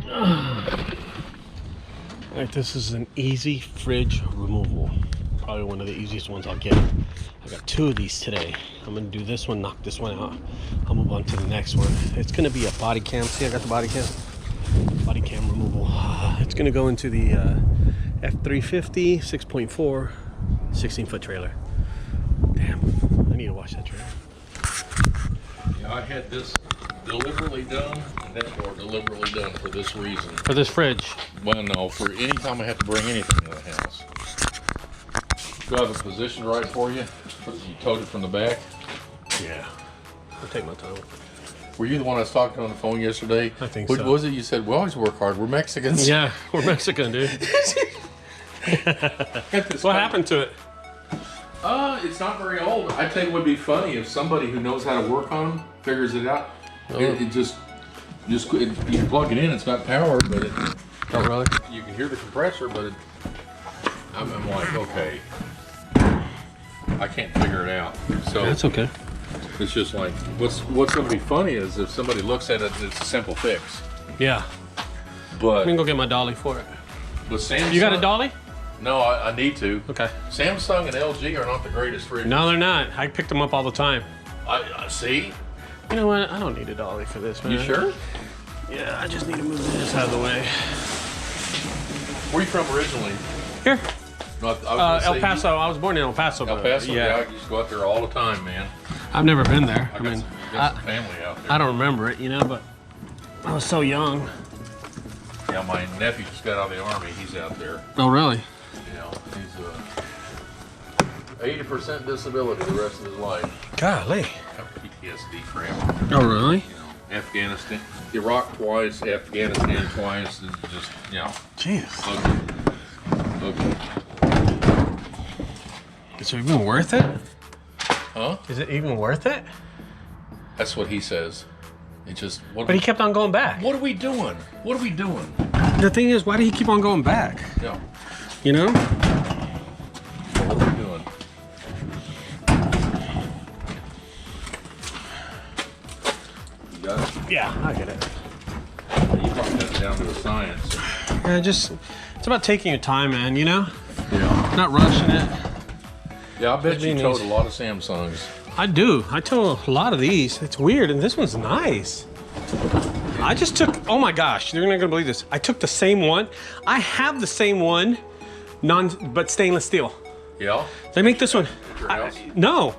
Alright, this is an easy fridge removal. Probably one of the easiest ones I'll get. I got 2 of these today. I'm gonna do this one, knock this one out. I'll move on to the next one. It's gonna be a body cam. See, I got the body cam. Body cam removal. It's gonna go into the F350 6.4 16-foot trailer. Damn, I need to wash that trailer. Yeah, I had this deliberately done and that door deliberately done for this reason. For this fridge? Well, no, for any time I have to bring anything to the house. Do I have it positioned right for you? You towed it from the back? Yeah. I'll take my time. Were you the one I was talking to on the phone yesterday? I think What so. was it? You said, we always work hard. We're Mexicans. Yeah, we're Mexican, dude. What happened to it? It's not very old. I think it would be funny if somebody who knows how to work on them figures it out. Oh. It just you can plug it in. It's got power, but it. Oh, really? You can hear the compressor, but I'm like, okay, I can't figure it out. So That's okay. it's just like, what's going to be funny is if somebody looks at it, it's a simple fix. Yeah. But I'm gonna go get my dolly for it. But Samsung, You got a dolly? No, I need to. Okay. Samsung and LG are not the greatest fridges. No, they're not. I picked them up all the time. I see. You know what? I don't need a dolly for this, man. You sure? Yeah, I just need to move this out of the way. Where are you from originally? Here. No, I was gonna El say Paso. I was born in El Paso. El but Paso? Yeah. I used to go out there all the time, man. I've never been there. I got some family out there. I don't remember it, you know, but I was so young. Yeah, my nephew just got out of the Army. He's out there. Oh, really? You know, he's 80% disability the rest of his life. Golly. PTSD crap. Oh, really? You know, Afghanistan, Iraq twice, Afghanistan twice. It's just, you know. Jeez. Ugly. Is it even worth it? Huh? Is it even worth it? That's what he says. It just. But he kept on going back. What are we doing? What are we doing? The thing is, why did he keep on going back? Yeah. You know? What are we doing? You got it? Yeah, I get it. You probably got it down to a science. Yeah, it's about taking your time, man, you know? Yeah. Not rushing it. Yeah, I bet It'd you be towed nice. a lot of Samsungs. I do. I tow a lot of these. It's weird, and this one's nice. I just took, oh my gosh, you're not gonna believe this. I took the same one. I have the same one, but stainless steel. Yeah? They make this one. At your house? No,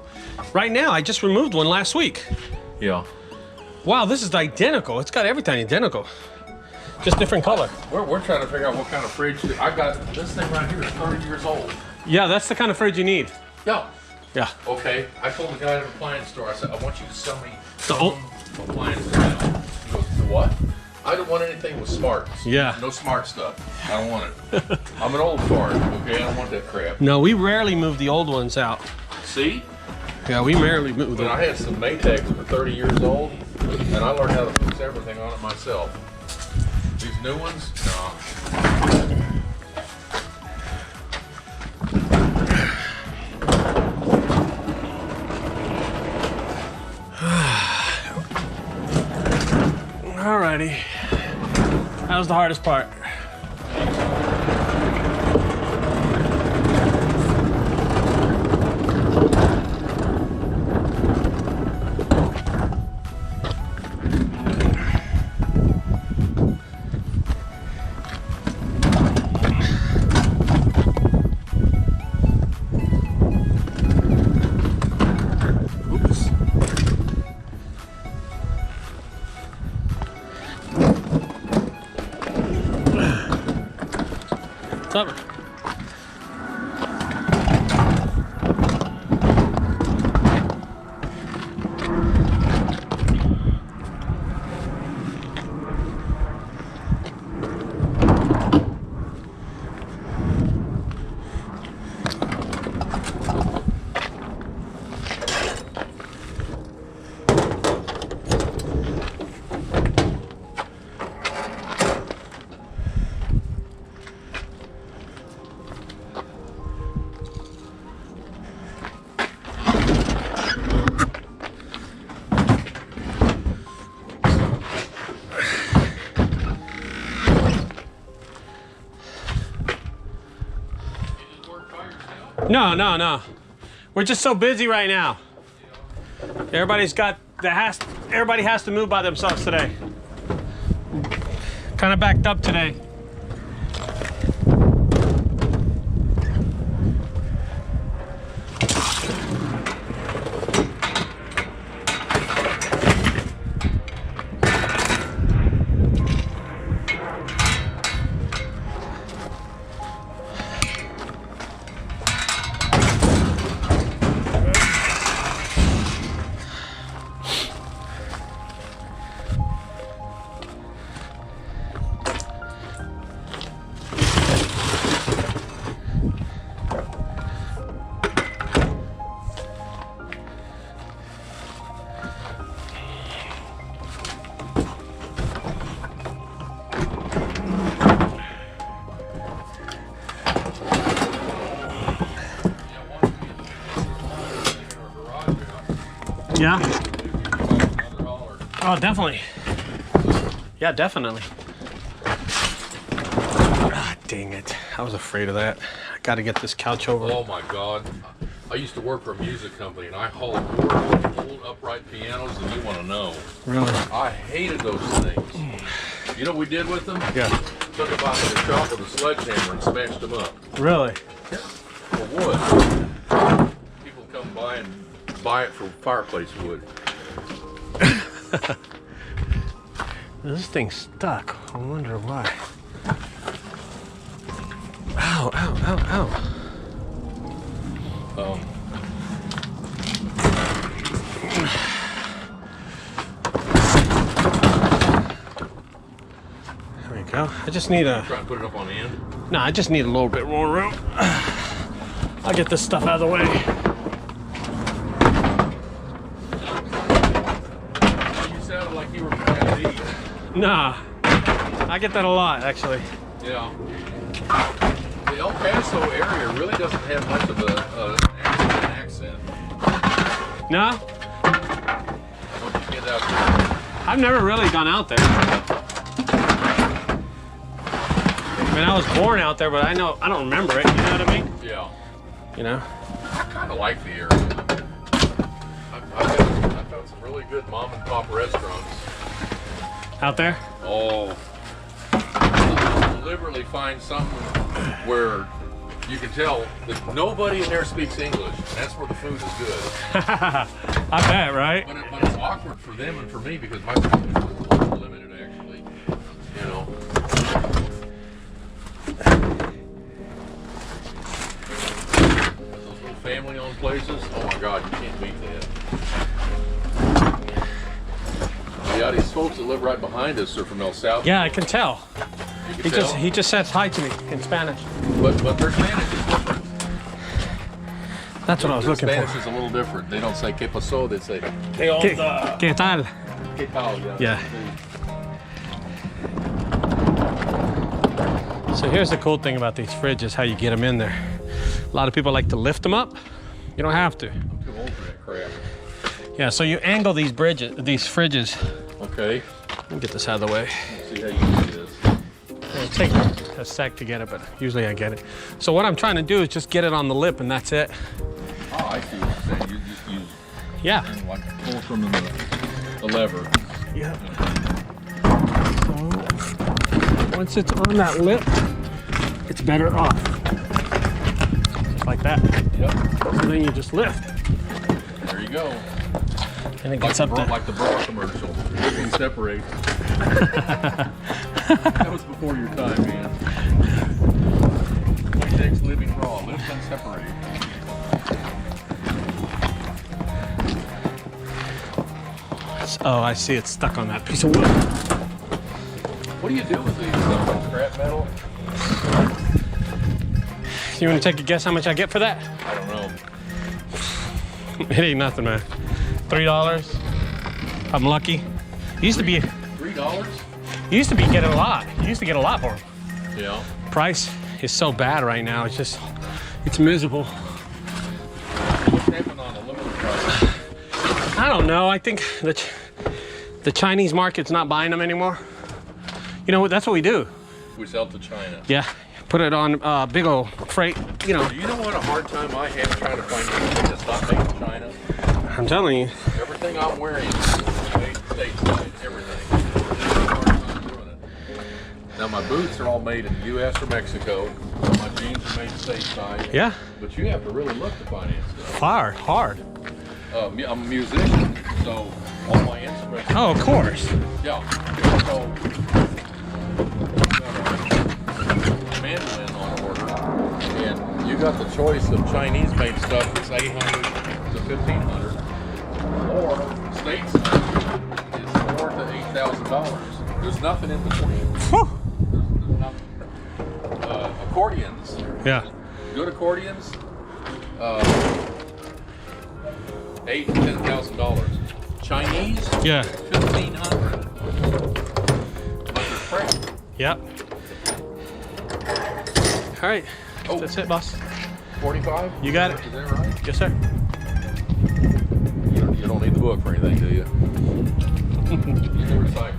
right now, I just removed one last week. Yeah. Wow, this is identical. It's got everything identical. Just different color. We're trying to figure out what kind of fridge. I got this thing right here is 30 years old. Yeah, that's the kind of fridge you need. Yeah. Yeah. Okay. I told the guy at the appliance store, I said, I want you to sell me The old- some appliances now. He goes, the what? I don't want anything with smarts. Yeah. No smart stuff. I don't want it. I'm an old fart, okay? I don't want that crap. No, we rarely move the old ones out. See? Yeah, we rarely move When them. I had some Maytags that were 30 years old, and I learned how to fix everything on it myself. These new ones, no. Alrighty. That was the hardest part. Oops. What's up? No, no, no. We're just so busy right now. Everybody has to move by themselves today. Kind of backed up today. Yeah? Oh, definitely. Yeah, definitely. Ah, dang it. I was afraid of that. I gotta get this couch over. Oh my God. I used to work for a music company and I hauled old upright pianos and you want to know. Really? I hated those things. You know what we did with them? Yeah. Took them out to the shop with a sledgehammer and smashed them up. Really? For wood. People come by and buy it for fireplace wood. This thing's stuck. I wonder why. Ow, ow, ow, ow. There we go. I just need a... Try and put it up on the end. No, I just need a little bit more room. I'll get this stuff out of the way. You sounded like you were trying to eat. Nah, I get that a lot, actually. Yeah. The El Paso area really doesn't have much of an accent. No? Once you get out there. I've never really gone out there. I mean, I was born out there, but I don't remember it, you know what I mean? Yeah. You know? I kind of like the area. I've found some really good mom and pop restaurants. Out there? Oh. I'll deliberately find something where you can tell that nobody in there speaks English. And that's where the food is good. I bet, right? But it's awkward for them and for me because my English is a little limited, actually. You know. Those little family-owned places, oh my God, you can't beat that. Yeah, these folks that live right behind us are from El Salvador. Yeah, I can tell. You can tell? He just says hi to me in Spanish. But their Spanish is different. That's what I was looking Spanish for. is a little different. They don't say "qué pasó," they say ¿Qué tal? "qué tal." Yeah. So here's the cool thing about these fridges, how you get them in there. A lot of people like to lift them up. You don't have to. I'm too old for that crap. Yeah, so you angle these fridges. Okay. Let me get this out of the way. Let's see how you do this. It'll take a sec to get it, but usually I get it. So what I'm trying to do is just get it on the lip, and that's it. Oh, I see what you're saying. You just use Yeah. like pull from the lever. Yeah. So once it's on that lip, it's better off. Just like that. Yep. So then you just lift. There you go. And it gets up there. Like the bra commercial. You can separate. That was before your time, man. Next living raw, lift and separate. Oh, I see it's stuck on that piece of wood. What do you do with these? Scrap metal? You want to take a guess how much I get for that? I don't know. It ain't nothing, man. $3. I'm lucky. Used to be $3? used to be getting a lot. You used to get a lot for them. Yeah. Price is so bad right now. It's miserable. What's happened on aluminum prices? I don't know. I think the Chinese market's not buying them anymore. You know what? That's what we do. We sell to China. Yeah, Put it on big old freight, you know. Do you know what a hard time I have trying to find anything that's not made in China? I'm telling you. Everything I'm wearing is made stateside. Everything. I have a hard time doing it. Now my boots are all made in the U.S. or Mexico. My jeans are made stateside. Yeah. But you have to really look to finance stuff. Hard. I'm a musician, so all my instruments. Oh, of course. Yeah. So mandolin on order, and you got the choice of Chinese-made stuff that's $800 to $1,500, or stateside is $4,000 to $8,000. There's nothing in between. Whew. There's nothing. Accordions. Yeah. Good accordions. $8,000 to $10,000. Chinese. Yeah. $1,500. But they're crap. Yep. All right. Oh. That's it, boss. 45? You got it. Is that right? Yes, sir. You don't need the book for anything, do you? You can recite.